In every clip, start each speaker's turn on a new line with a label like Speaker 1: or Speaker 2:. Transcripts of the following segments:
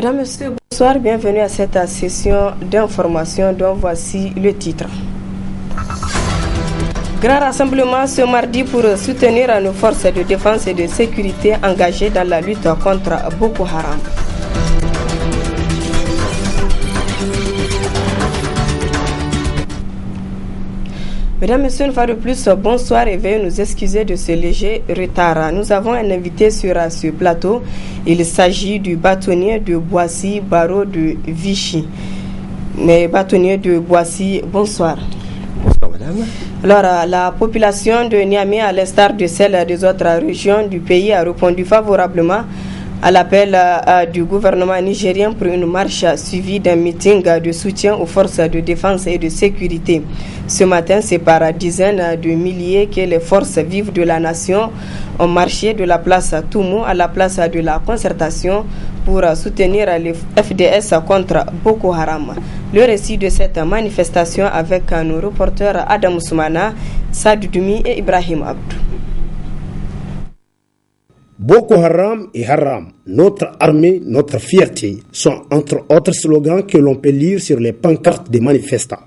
Speaker 1: Mesdames, Messieurs, bonsoir, bienvenue à cette session d'information dont voici le titre. Grand rassemblement ce mardi pour soutenir nos forces de défense et de sécurité engagées dans la lutte contre Boko Haram. Mesdames, Messieurs, une fois de plus, bonsoir et veuillez nous excuser de ce léger retard. Nous avons un invité sur ce plateau. Il s'agit du bâtonnier de Boissy, barreau de Vichy. Mais bâtonnier de Boissy, bonsoir.
Speaker 2: Bonsoir, madame.
Speaker 1: Alors, la population de Niamey, à l'instar de celle des autres régions du pays, a répondu favorablement à l'appel du gouvernement nigérien pour une marche suivie d'un meeting de soutien aux forces de défense et de sécurité. Ce matin, c'est par dizaines de milliers que les forces vives de la nation ont marché de la place Toumou à la place de la concertation pour soutenir les FDS contre Boko Haram. Le récit de cette manifestation avec nos reporters Adam Soumana, Sadou Doumi et Ibrahim Abdou.
Speaker 3: Boko Haram et Haram, notre armée, notre fierté, sont entre autres slogans que l'on peut lire sur les pancartes des manifestants.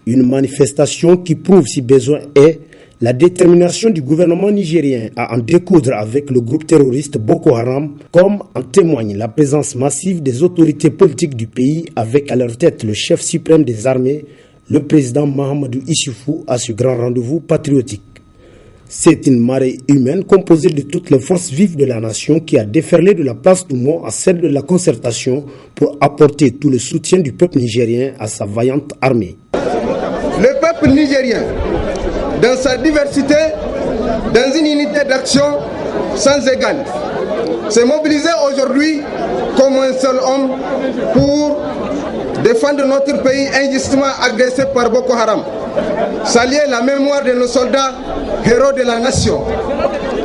Speaker 3: Une manifestation qui prouve, si besoin est, la détermination du gouvernement nigérien à en découdre avec le groupe terroriste Boko Haram, comme en témoigne la présence massive des autorités politiques du pays avec à leur tête le chef suprême des armées, le président Mahamadou Issoufou, à ce grand rendez-vous patriotique. C'est une marée humaine composée de toutes les forces vives de la nation qui a déferlé de la place Toumou à celle de la concertation pour apporter tout le soutien du peuple nigérien à sa vaillante armée.
Speaker 4: Le peuple nigérien, dans sa diversité, dans une unité d'action sans égale, s'est mobilisé aujourd'hui comme un seul homme pour défendre notre pays injustement agressé par Boko Haram. Saluer la mémoire de nos soldats, héros de la nation,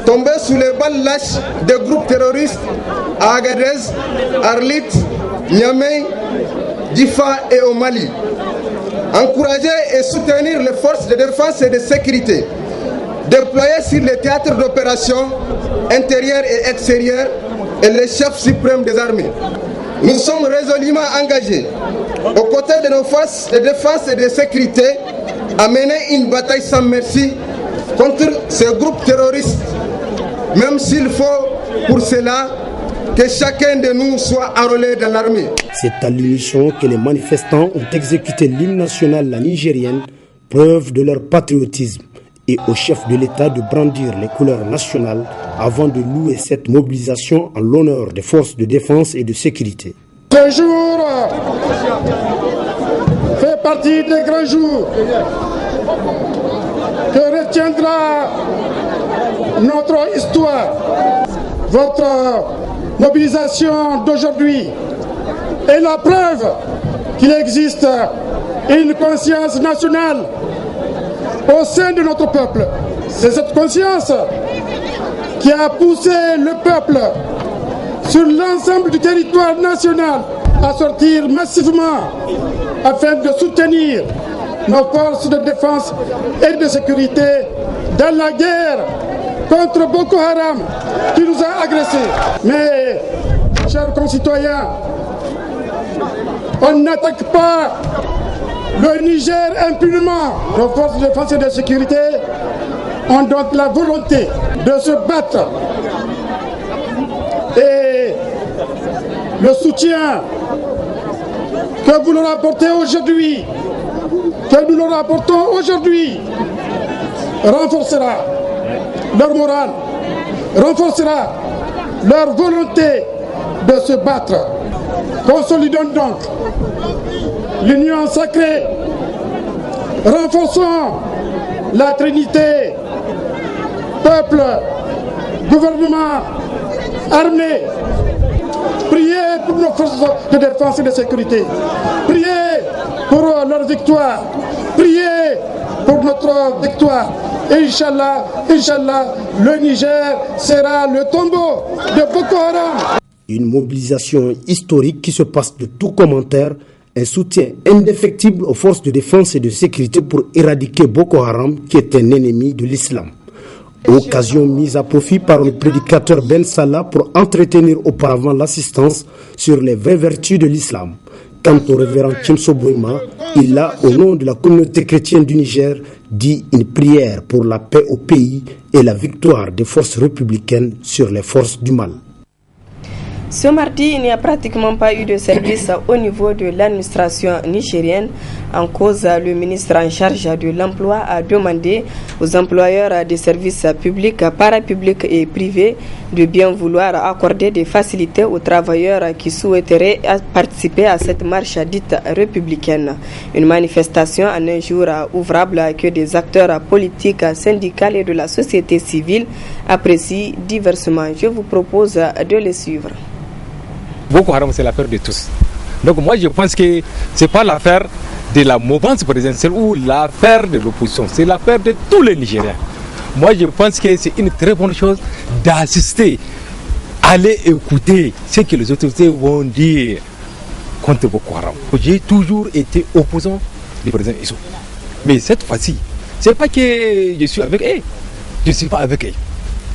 Speaker 4: tombés sous les balles lâches des groupes terroristes à Agadez, Arlit, Niamey, Difa et au Mali. Encourager et soutenir les forces de défense et de sécurité déployées sur les théâtres d'opération intérieurs et extérieurs et les chefs suprêmes des armées. Nous sommes résolument engagés aux côtés de nos forces de défense et de sécurité à mener une bataille sans merci contre ces groupes terroristes, même s'il faut pour cela que chacun de nous soit enrôlé dans l'armée.
Speaker 3: C'est à l'unisson que les manifestants ont exécuté l'hymne national la nigérienne, preuve de leur patriotisme, et au chef de l'État de brandir les couleurs nationales avant de louer cette mobilisation en l'honneur des forces de défense et de sécurité.
Speaker 5: Ce jour fait partie des grands jours que retiendra notre histoire. Votre mobilisation d'aujourd'hui est la preuve qu'il existe une conscience nationale au sein de notre peuple. C'est cette conscience qui a poussé le peuple sur l'ensemble du territoire national à sortir massivement afin de soutenir nos forces de défense et de sécurité dans la guerre contre Boko Haram qui nous a agressés. Mais, chers concitoyens, on n'attaque pas le Niger impunément. Nos forces de défense et de sécurité ont donc la volonté de se battre. Et le soutien que vous leur apportez aujourd'hui, que nous leur apportons aujourd'hui, renforcera leur morale, renforcera leur volonté de se battre. Consolidons donc l'union sacrée, renforçons la trinité, peuple, gouvernement, armée. Priez pour nos forces de défense et de sécurité. Priez pour leur victoire. Priez pour notre victoire. Et Inch'Allah, le Niger sera le tombeau de Boko Haram.
Speaker 3: Une mobilisation historique qui se passe de tout commentaire, un soutien indéfectible aux forces de défense et de sécurité pour éradiquer Boko Haram, qui est un ennemi de l'islam. Occasion mise à profit par le prédicateur Ben Salah pour entretenir auparavant l'assistance sur les vraies vertus de l'islam. Quant au révérend Kimso Boima, il a, au nom de la communauté chrétienne du Niger, dit une prière pour la paix au pays et la victoire des forces républicaines sur les forces du mal.
Speaker 1: Ce mardi, il n'y a pratiquement pas eu de service au niveau de l'administration nigérienne. En cause, le ministre en charge de l'emploi a demandé aux employeurs des services publics, parapublics et privés de bien vouloir accorder des facilités aux travailleurs qui souhaiteraient participer à cette marche dite républicaine. Une manifestation en un jour ouvrable que des acteurs politiques, syndicaux et de la société civile apprécient diversement. Je vous propose de les suivre.
Speaker 2: Boko Haram, c'est l'affaire de tous. Donc moi, je pense que ce n'est pas l'affaire de la mouvance présidentielle ou l'affaire de l'opposition. C'est l'affaire de tous les Nigériens. Moi, je pense que c'est une très bonne chose d'assister, aller écouter ce que les autorités vont dire contre Boko Haram. J'ai toujours été opposant du président Issou. Mais cette fois-ci, ce n'est pas que je suis avec eux. Je ne suis pas avec eux.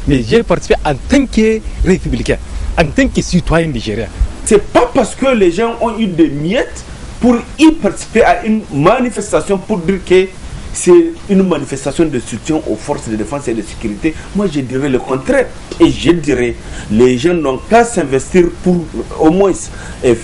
Speaker 2: Mais j'ai participé en tant que républicain, en tant que citoyen nigérien.
Speaker 6: C'est pas parce que les gens ont eu des miettes pour y participer à une manifestation pour dire que c'est une manifestation de soutien aux forces de défense et de sécurité. Moi, je dirais le contraire. Et je dirais, les gens n'ont qu'à s'investir pour au moins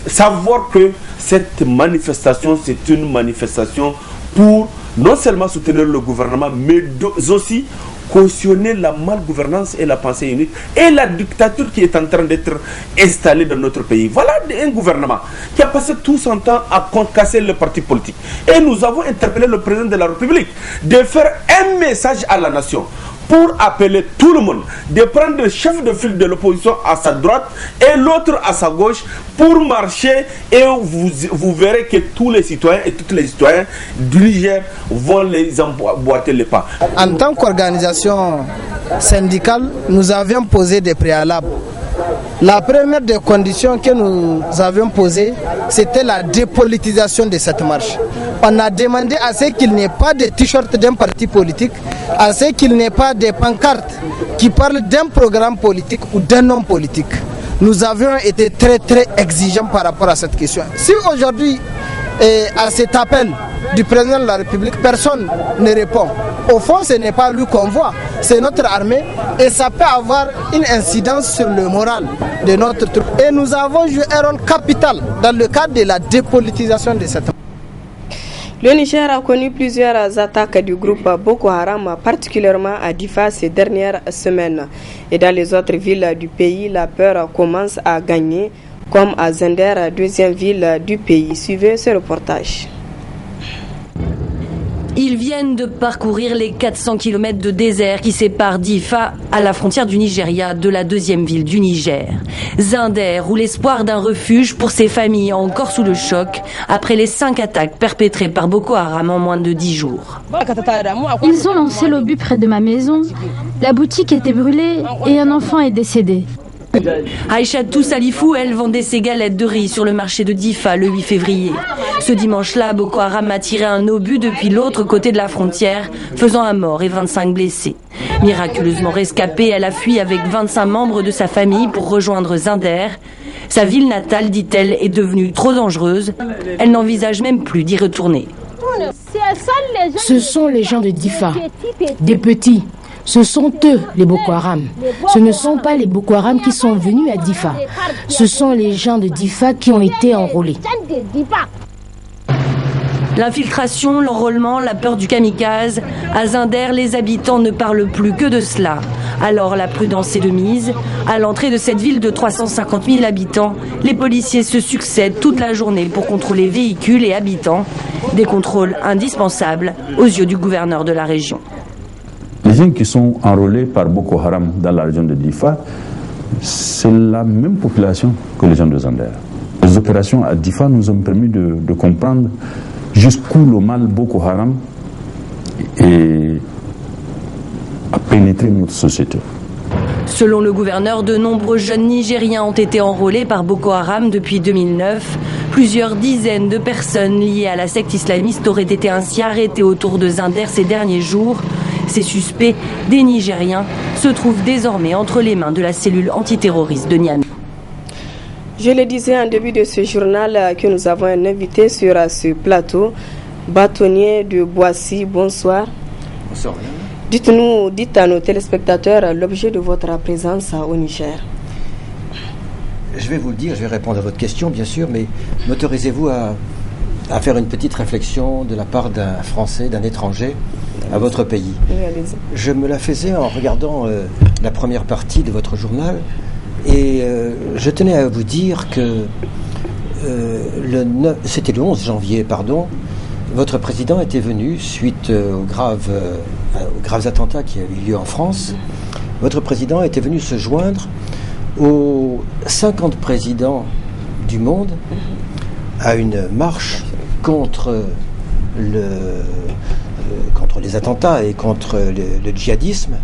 Speaker 6: savoir que cette manifestation, c'est une manifestation pour non seulement soutenir le gouvernement, mais aussi cautionner la malgouvernance et la pensée unique et la dictature qui est en train d'être installée dans notre pays. Voilà un gouvernement qui a passé tout son temps à casser le parti politique. Et nous avons interpellé le président de la République de faire un message à la nation pour appeler tout le monde, de prendre le chef de file de l'opposition à sa droite et l'autre à sa gauche pour marcher, et vous verrez que tous les citoyens et toutes les citoyennes du Niger vont les emboîter les pas.
Speaker 7: En tant qu'organisation syndicale, nous avions posé des préalables. La première des conditions que nous avions posées, c'était la dépolitisation de cette marche. On a demandé à ce qu'il n'y ait pas de t-shirt d'un parti politique, à ce qu'il n'y ait pas de pancartes qui parlent d'un programme politique ou d'un homme politique. Nous avions été très exigeants par rapport à cette question. Si aujourd'hui, à cet appel du président de la République, personne ne répond, au fond ce n'est pas lui qu'on voit, c'est notre armée, et ça peut avoir une incidence sur le moral de notre troupe. Et nous avons joué un rôle capital dans le cadre de la dépolitisation de cette marche.
Speaker 1: Le Niger a connu plusieurs attaques du groupe Boko Haram, particulièrement à Difa ces dernières semaines. Et dans les autres villes du pays, la peur commence à gagner, comme à Zender, deuxième ville du pays. Suivez ce reportage.
Speaker 8: Ils viennent de parcourir les 400 km de désert qui séparent Difa, à la frontière du Nigeria, de la deuxième ville du Niger. Zender, où l'espoir d'un refuge pour ces familles encore sous le choc, après les 5 attaques perpétrées par Boko Haram en moins de 10 jours.
Speaker 9: Ils ont lancé l'obus près de ma maison, la boutique était brûlée et un enfant est décédé.
Speaker 8: Aïchatou Salifou, elle, vendait ses galettes de riz sur le marché de Difa le 8 février. Ce dimanche-là, Boko Haram a tiré un obus depuis l'autre côté de la frontière, faisant un mort et 25 blessés. Miraculeusement rescapée, elle a fui avec 25 membres de sa famille pour rejoindre Zender. Sa ville natale, dit-elle, est devenue trop dangereuse. Elle n'envisage même plus d'y retourner.
Speaker 10: Ce sont les gens de Difa, des petits. Ce sont eux, les Boko Haram. Ce ne sont pas les Boko Haram qui sont venus à Difa. Ce sont les gens de Difa qui ont été enrôlés.
Speaker 8: L'infiltration, l'enrôlement, la peur du kamikaze. À Zender, les habitants ne parlent plus que de cela. Alors la prudence est de mise. À l'entrée de cette ville de 350 000 habitants, les policiers se succèdent toute la journée pour contrôler véhicules et habitants. Des contrôles indispensables aux yeux du gouverneur de la région.
Speaker 11: Les gens qui sont enrôlés par Boko Haram dans la région de Difa, c'est la même population que les gens de Zender. Les opérations à Difa nous ont permis de comprendre jusqu'où le mal Boko Haram a pénétré notre société.
Speaker 8: Selon le gouverneur, de nombreux jeunes Nigériens ont été enrôlés par Boko Haram depuis 2009. Plusieurs dizaines de personnes liées à la secte islamiste auraient été ainsi arrêtées autour de Zender ces derniers jours. Ces suspects, des Nigériens, se trouvent désormais entre les mains de la cellule antiterroriste de Niamey.
Speaker 1: Je le disais en début de ce journal que nous avons un invité sur ce plateau, bâtonnier de Boissy. Bonsoir.
Speaker 12: Bonsoir.
Speaker 1: Dites à nos téléspectateurs l'objet de votre présence au Niger.
Speaker 12: Je vais vous le dire, je vais répondre à votre question bien sûr, mais m'autorisez-vous à faire une petite réflexion de la part d'un Français, d'un étranger à votre pays?
Speaker 1: Oui, allez-y.
Speaker 12: Je me la faisais en regardant la première partie de votre journal et je tenais à vous dire que c'était le 11 janvier, votre président était venu suite aux graves attentats qui avaient eu lieu en France. Votre président était venu se joindre aux 50 présidents du monde à une marche contre les attentats et contre le djihadisme.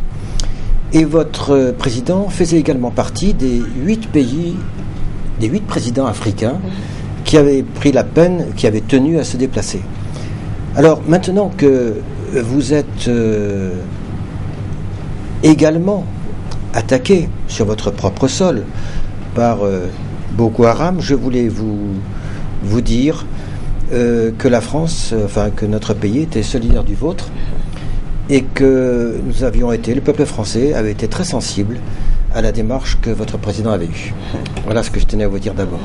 Speaker 12: Et votre président faisait également partie des 8 présidents africains qui avaient pris la peine, qui avaient tenu à se déplacer. Alors maintenant que vous êtes également attaqué sur votre propre sol par Boko Haram, je voulais vous dire que la France, que notre pays était solidaire du vôtre et que le peuple français avait été très sensible à la démarche que votre président avait eue. Voilà ce que je tenais à vous dire d'abord.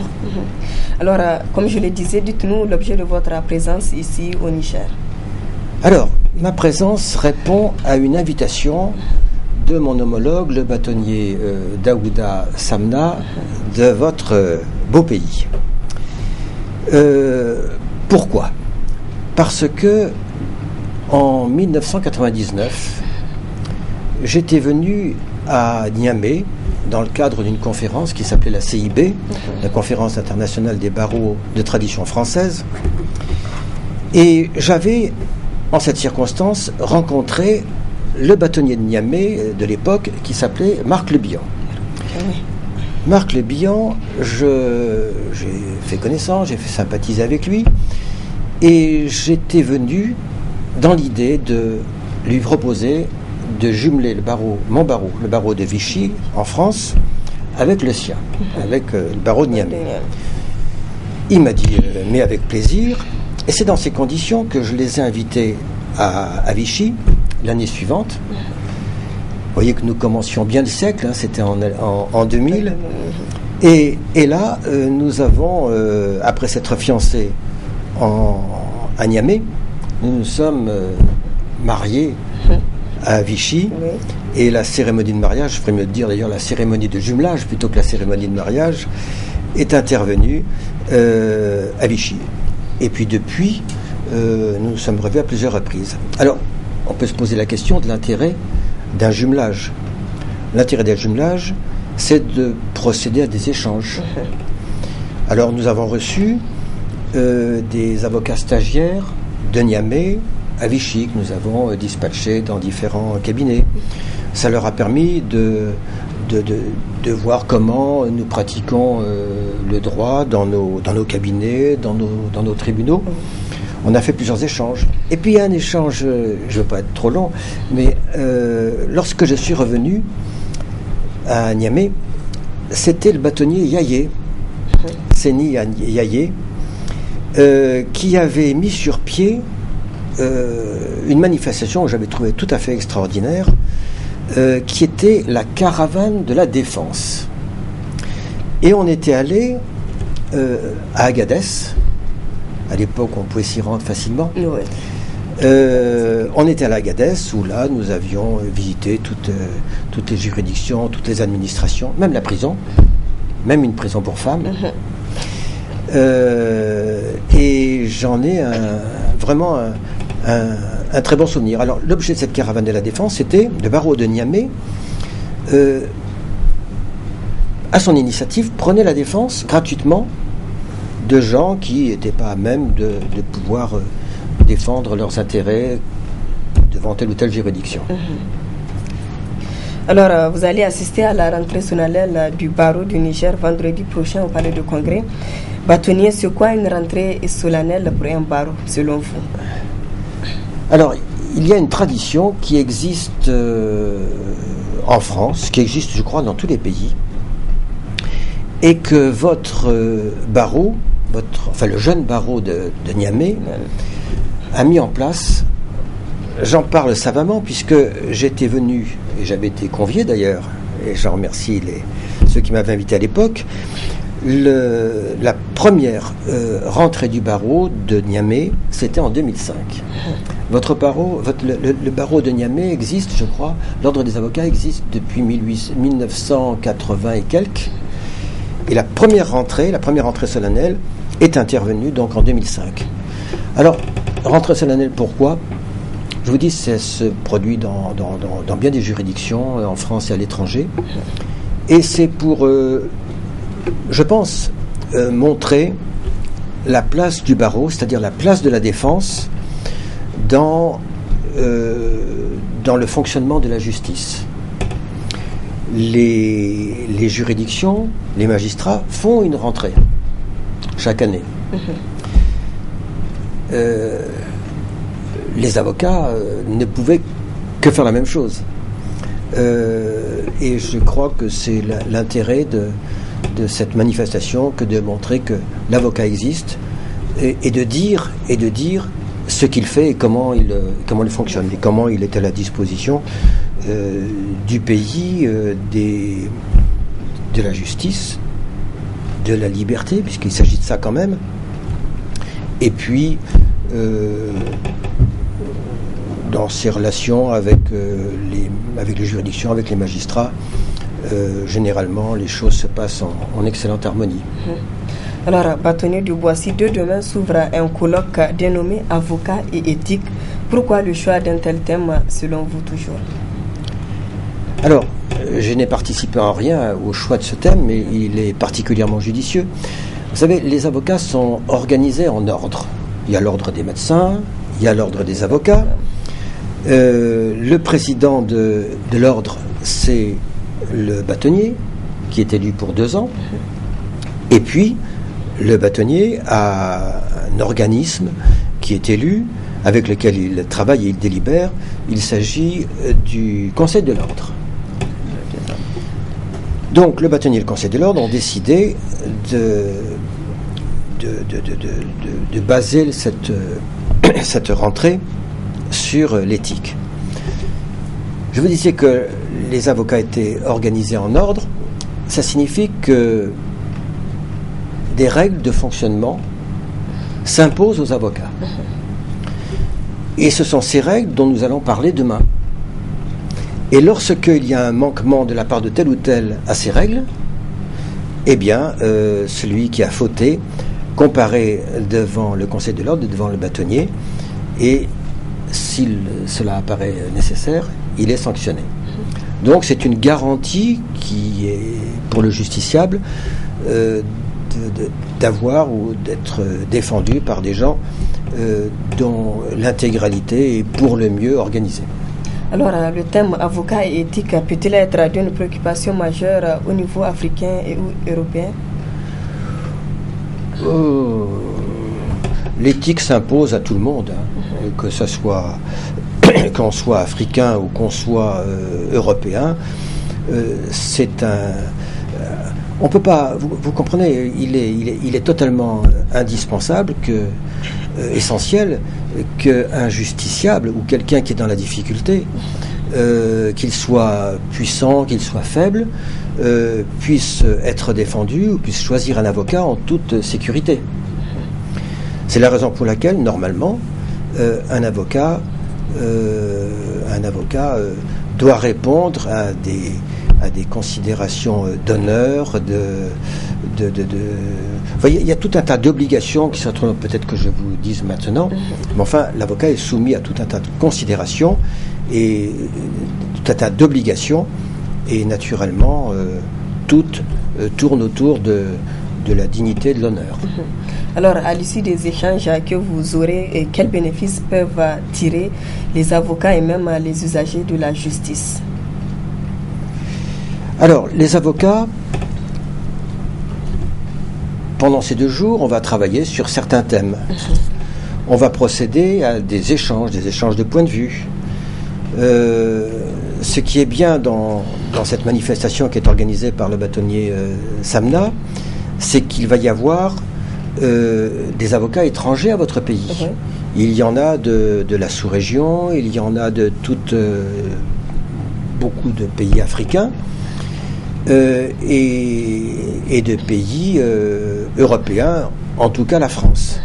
Speaker 1: Alors, comme je le disais, dites-nous l'objet de votre présence ici au Niger.
Speaker 12: Alors, ma présence répond à une invitation de mon homologue, le bâtonnier Daouda Samna, de votre beau pays. Pourquoi? Parce que en 1999, j'étais venu à Niamey dans le cadre d'une conférence qui s'appelait la CIB, la Conférence internationale des barreaux de tradition française, et j'avais, en cette circonstance, rencontré le bâtonnier de Niamey de l'époque qui s'appelait Marc Le Bihan. Marc Le Bihan, j'ai fait connaissance, j'ai fait sympathiser avec lui et j'étais venu dans l'idée de lui proposer de jumeler mon barreau, le barreau de Vichy en France, avec le sien, avec le barreau de Niamey. Il m'a dit mais avec plaisir, et c'est dans ces conditions que je les ai invités à Vichy l'année suivante. Vous voyez que nous commencions bien le siècle, c'était en 2000. Et là, nous avons, après s'être fiancés à Niamey, nous nous sommes mariés à Vichy. Et la cérémonie de mariage, je ferais mieux de dire d'ailleurs la cérémonie de jumelage plutôt que la cérémonie de mariage, est intervenue à Vichy. Et puis depuis, nous nous sommes revus à plusieurs reprises. Alors, on peut se poser la question de l'intérêt d'un jumelage. L'intérêt d'un jumelage, c'est de procéder à des échanges. Alors nous avons reçu des avocats stagiaires de Niamey à Vichy que nous avons dispatchés dans différents cabinets. Ça leur a permis de voir comment nous pratiquons le droit dans nos cabinets, dans nos tribunaux. On a fait plusieurs échanges. Et puis il y a un échange, je ne veux pas être trop long, mais lorsque je suis revenu à Niamey, c'était le bâtonnier Yayé, Séni Yayé, qui avait mis sur pied une manifestation que j'avais trouvée tout à fait extraordinaire, qui était la caravane de la défense. Et on était allé à Agadez. À l'époque, on pouvait s'y rendre facilement.
Speaker 1: Ouais.
Speaker 12: On était à Agadez, où là, nous avions visité toutes les juridictions, toutes les administrations, même la prison, même une prison pour femmes. Et j'en ai vraiment un très bon souvenir. Alors, l'objet de cette caravane de la défense, c'était le barreau de Niamey, à son initiative, prenait la défense gratuitement de gens qui n'étaient pas à même de pouvoir défendre leurs intérêts devant telle ou telle juridiction.
Speaker 1: Alors, vous allez assister à la rentrée solennelle du barreau du Niger vendredi prochain au palais de congrès. Bâtonnier, c'est quoi une rentrée solennelle pour un barreau, selon vous?
Speaker 12: Alors, il y a une tradition qui existe en France, qui existe, je crois, dans tous les pays, et que votre barreau, le jeune barreau de Niamey, a mis en place. J'en parle savamment puisque j'étais venu, et j'avais été convié d'ailleurs, et j'en remercie ceux qui m'avaient invité à l'époque, la première rentrée du barreau de Niamey, c'était en 2005. Votre barreau, le barreau de Niamey existe, je crois, l'ordre des avocats existe depuis 1980 et quelques, et la première rentrée solennelle est intervenue donc en 2005. Alors, rentrée solennelle, pourquoi ? Je vous dis, ça se produit dans bien des juridictions, en France et à l'étranger, et c'est pour, je pense, montrer la place du barreau, c'est-à-dire la place de la défense dans le fonctionnement de la justice. Les juridictions, les magistrats font une rentrée chaque année. Les avocats ne pouvaient que faire la même chose. Et je crois que c'est l'intérêt de cette manifestation que de montrer que l'avocat existe et de dire ce qu'il fait et comment il fonctionne et comment il est à la disposition du pays, de la justice, de la liberté, puisqu'il s'agit de ça quand même, et puis dans ses relations avec les juridictions, avec les magistrats, généralement les choses se passent en excellente harmonie.
Speaker 1: Alors, bâtonnier du Boissy, demain s'ouvre un colloque dénommé Avocat et éthique. Pourquoi le choix d'un tel thème selon vous toujours ?
Speaker 12: Alors, je n'ai participé en rien au choix de ce thème, mais il est particulièrement judicieux. Vous savez, les avocats sont organisés en ordre. Il y a l'ordre des médecins, il y a l'ordre des avocats. Le président de l'ordre, c'est le bâtonnier, qui est élu pour 2 ans. Et puis, le bâtonnier a un organisme qui est élu, avec lequel il travaille et il délibère. Il s'agit du Conseil de l'ordre. Donc, le bâtonnier et le Conseil de l'ordre ont décidé de baser cette rentrée sur l'éthique. Je vous disais que les avocats étaient organisés en ordre. Ça signifie que des règles de fonctionnement s'imposent aux avocats. Et ce sont ces règles dont nous allons parler demain. Et lorsqu'il y a un manquement de la part de tel ou tel à ces règles, eh bien, celui qui a fauté comparaît devant le Conseil de l'ordre, devant le bâtonnier, et si cela apparaît nécessaire, il est sanctionné. Donc c'est une garantie qui est pour le justiciable d'avoir ou d'être défendu par des gens dont l'intégralité est pour le mieux organisée.
Speaker 1: Alors, le thème avocat et éthique peut-il être d'une préoccupation majeure au niveau africain et européen ?
Speaker 12: L'éthique s'impose à tout le monde, hein, que ce soit qu'on soit africain ou qu'on soit européen. C'est un... on peut pas... Vous comprenez, il est totalement indispensable, essentiel, qu'un justiciable ou quelqu'un qui est dans la difficulté, qu'il soit puissant, qu'il soit faible, puisse être défendu ou puisse choisir un avocat en toute sécurité. C'est la raison pour laquelle, normalement, un avocat doit répondre à des considérations d'honneur, enfin, il y a tout un tas d'obligations qui sont, peut-être que je vous dise maintenant, mais enfin, l'avocat est soumis à tout un tas de considérations et tout un tas d'obligations, et naturellement, toutes tournent autour de la dignité et de l'honneur.
Speaker 1: Alors, à l'issue des échanges que vous aurez, quels bénéfices peuvent tirer les avocats et même les usagers de la justice ?
Speaker 12: Alors, les avocats, pendant ces 2 jours, on va travailler sur certains thèmes. on va procéder à des échanges de points de vue. Ce qui est bien dans cette manifestation qui est organisée par le bâtonnier Samna, c'est qu'il va y avoir des avocats étrangers à votre pays. Il y en a de la sous-région, il y en a de beaucoup de pays africains et de pays européens, en tout cas la France.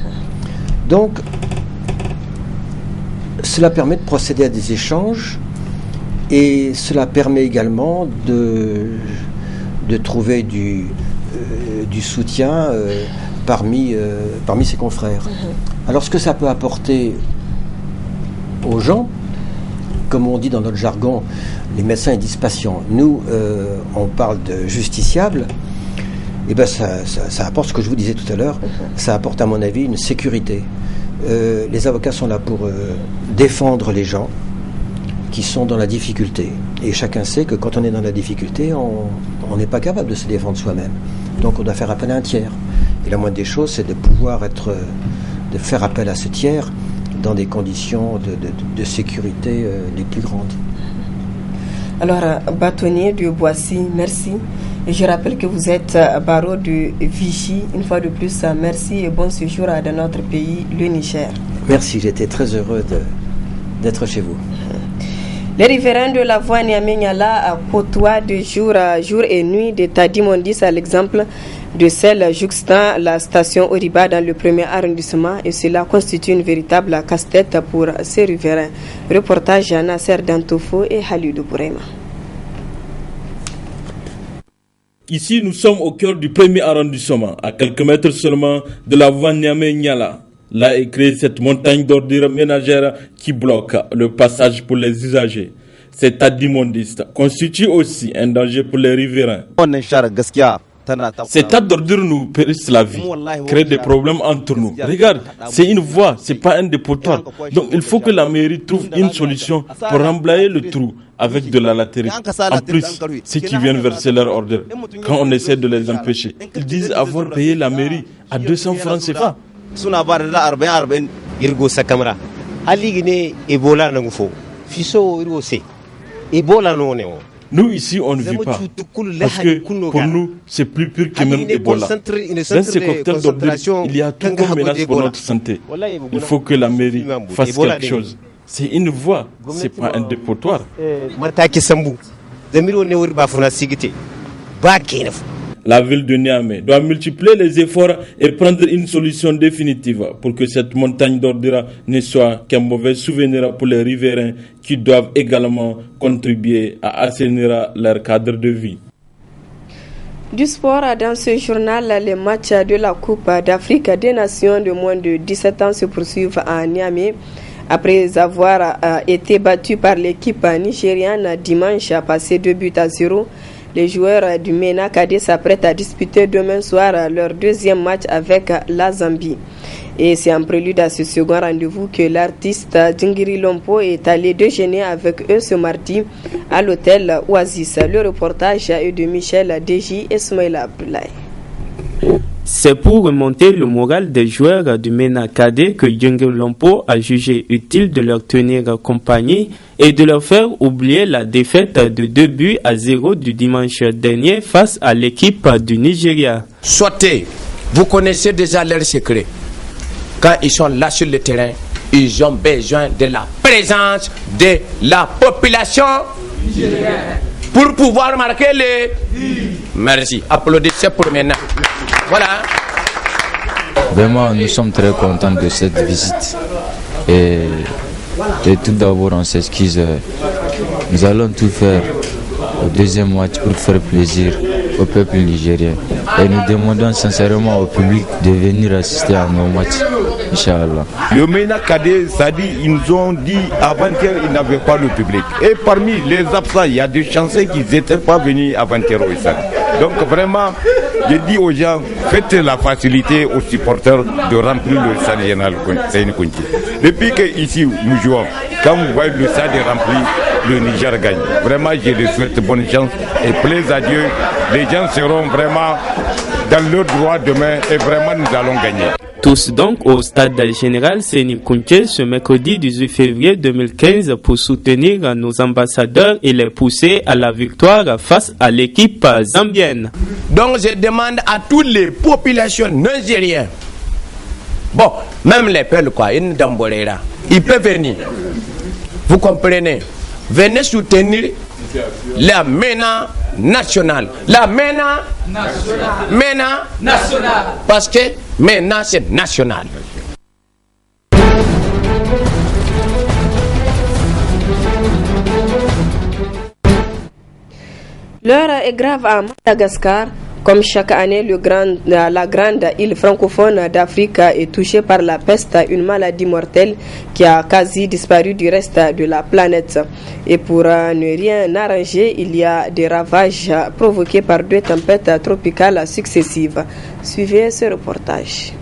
Speaker 12: Donc, cela permet de procéder à des échanges et cela permet également de trouver du soutien parmi ses confrères. Alors, ce que ça peut apporter aux gens, comme on dit dans notre jargon, les médecins ils disent patients. Nous, on parle de justiciables. Et ben ça apporte ce que je vous disais tout à l'heure. Ça apporte, à mon avis, une sécurité. Les avocats sont là pour défendre les gens qui sont dans la difficulté. Et chacun sait que quand on est dans la difficulté, on n'est pas capable de se défendre soi-même. Donc on doit faire appel à un tiers. Et la moindre des choses, c'est de pouvoir de faire appel à ce tiers dans des conditions de sécurité les plus grandes.
Speaker 1: Alors, bâtonnier de Boissy, merci. Et je rappelle que vous êtes barreau de Vichy. Une fois de plus, merci et bon séjour dans notre pays, le Niger.
Speaker 12: Merci, j'étais très heureux d'être chez vous.
Speaker 1: Les riverains de la voie Niamey-Niala côtoient de jour et nuit des tas d'immondices, à l'exemple de celle jouxtant la station Oriba dans le premier arrondissement, et cela constitue une véritable casse-tête pour ces riverains. Reportage à Nasser Dantofo et Halidou Bourema.
Speaker 13: Ici, nous sommes au cœur du premier arrondissement, à quelques mètres seulement de la voie Niamey-Niala. Là est créée cette montagne d'ordures ménagères qui bloque le passage pour les usagers. Ces tas d'immondices constituent aussi un danger pour les riverains. Ces tas d'ordures nous périssent la vie, créent des problèmes entre nous. Regarde, c'est une voie, c'est pas un dépotoir. Donc il faut que la mairie trouve une solution pour remblayer le trou avec de la latérite. En plus, ceux qui viennent verser leur ordure, quand on essaie de les empêcher, ils disent avoir payé la mairie à 200 francs CFA. Nous ici on ne vit pas, parce que pour nous c'est plus pur que même Ebola. Dans ces cocktails d'ordures, il y a tout comme menace pour notre santé. Il faut que la mairie fasse quelque chose. C'est une voie, c'est pas un dépotoir. La ville de Niamey doit multiplier les efforts et prendre une solution définitive pour que cette montagne d'ordures ne soit qu'un mauvais souvenir pour les riverains qui doivent également contribuer à assainir leur cadre de vie.
Speaker 1: Du sport, dans ce journal, les matchs de la Coupe d'Afrique des Nations de moins de 17 ans se poursuivent à Niamey. Après avoir été battus par l'équipe nigériane dimanche, passé 2-0, les joueurs du MENA Cadet s'apprêtent à disputer demain soir leur deuxième match avec la Zambie. Et c'est en prélude à ce second rendez-vous que l'artiste Djingiri Lompo est allé déjeuner avec eux ce mardi à l'hôtel Oasis. Le reportage est de Michel Deji et Smaïla Abdoulaye.
Speaker 14: C'est pour remonter le moral des joueurs du MENA Cadet que Djingiri Lompo a jugé utile de leur tenir compagnie et de leur faire oublier la défaite de 2-0 du dimanche dernier face à l'équipe du Nigeria.
Speaker 15: Sortez, vous connaissez déjà leurs secrets. Quand ils sont là sur le terrain, ils ont besoin de la présence de la population nigérienne pour pouvoir marquer les... Merci. Applaudissez pour maintenant. Voilà.
Speaker 16: Vraiment, nous sommes très contents de cette visite. Et tout d'abord, on s'excuse. Nous allons tout faire au deuxième match pour faire plaisir au peuple nigérien. Et nous demandons sincèrement au public de venir assister à nos matchs. Inch'Allah.
Speaker 17: Le MENA Cadet, ça dit, ils nous ont dit avant-hier, ils n'avaient pas le public. Et parmi les absents, il y a des chanceux qui n'étaient pas venus avant-hier au stade. Donc vraiment, je dis aux gens, faites la facilité aux supporters de remplir le stade général Seyni-Kounti. Depuis qu'ici nous jouons, quand vous voyez le stade rempli, le Niger gagne. Vraiment, je les souhaite bonne chance et plaise à Dieu. Les gens seront vraiment dans leur droit demain et vraiment nous allons gagner.
Speaker 14: Tous donc au stade général Sénikounché ce mercredi 18 février 2015 pour soutenir nos ambassadeurs et les pousser à la victoire face à l'équipe zambienne.
Speaker 15: Donc je demande à toutes les populations nigériennes, bon, même les peuples quoi, ils peuvent venir. Vous comprenez? Venez soutenir la MENA nationale. La MENA nationale. Parce que MENA c'est national.
Speaker 1: L'heure est grave à Madagascar. Comme chaque année, la grande île francophone d'Afrique est touchée par la peste, une maladie mortelle qui a quasi disparu du reste de la planète. Et pour ne rien arranger, il y a des ravages provoqués par 2 tempêtes tropicales successives. Suivez ce reportage.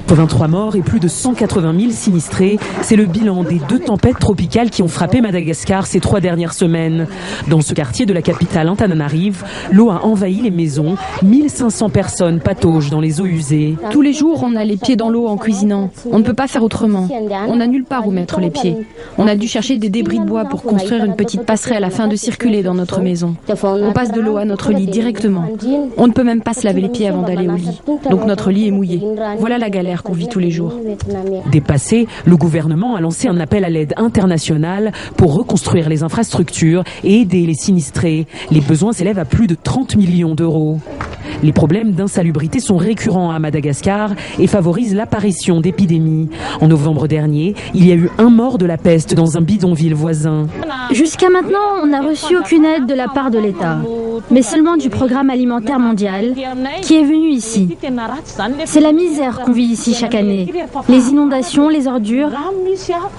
Speaker 18: 23 morts et plus de 180 000 sinistrés, c'est le bilan des 2 tempêtes tropicales qui ont frappé Madagascar ces 3 dernières semaines. Dans ce quartier de la capitale Antananarive, l'eau a envahi les maisons, 1500 personnes pataugent dans les eaux usées.
Speaker 19: Tous les jours, on a les pieds dans l'eau en cuisinant. On ne peut pas faire autrement. On n'a nulle part où mettre les pieds. On a dû chercher des débris de bois pour construire une petite passerelle afin de circuler dans notre maison. On passe de l'eau à notre lit directement. On ne peut même pas se laver les pieds avant d'aller au lit. Donc notre lit est mouillé. Voilà la galère qu'on vit tous les jours.
Speaker 18: Dépassé, le gouvernement a lancé un appel à l'aide internationale pour reconstruire les infrastructures et aider les sinistrés. Les besoins s'élèvent à plus de 30 millions d'euros. Les problèmes d'insalubrité sont récurrents à Madagascar et favorisent l'apparition d'épidémies. En novembre dernier, il y a eu un mort de la peste dans un bidonville voisin.
Speaker 9: Jusqu'à maintenant, on n'a reçu aucune aide de la part de l'État, mais seulement du Programme alimentaire mondial qui est venu ici. C'est la misère qu'on vit ici chaque année. Les inondations, les ordures.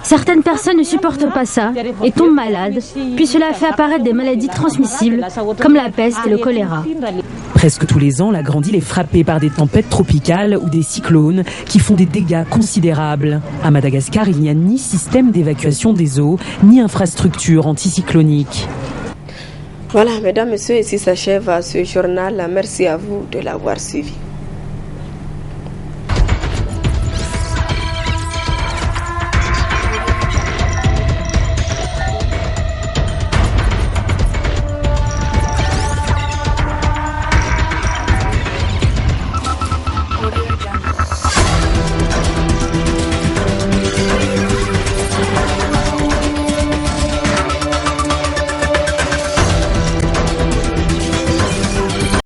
Speaker 9: Certaines personnes ne supportent pas ça et tombent malades, puis cela fait apparaître des maladies transmissibles comme la peste et le choléra.
Speaker 18: Presque tous les ans, la grande île est frappée par des tempêtes tropicales ou des cyclones qui font des dégâts considérables. À Madagascar, il n'y a ni système d'évacuation des eaux, ni infrastructure anticyclonique.
Speaker 1: Voilà, mesdames, messieurs, ici s'achève ce journal. Merci à vous de l'avoir suivi.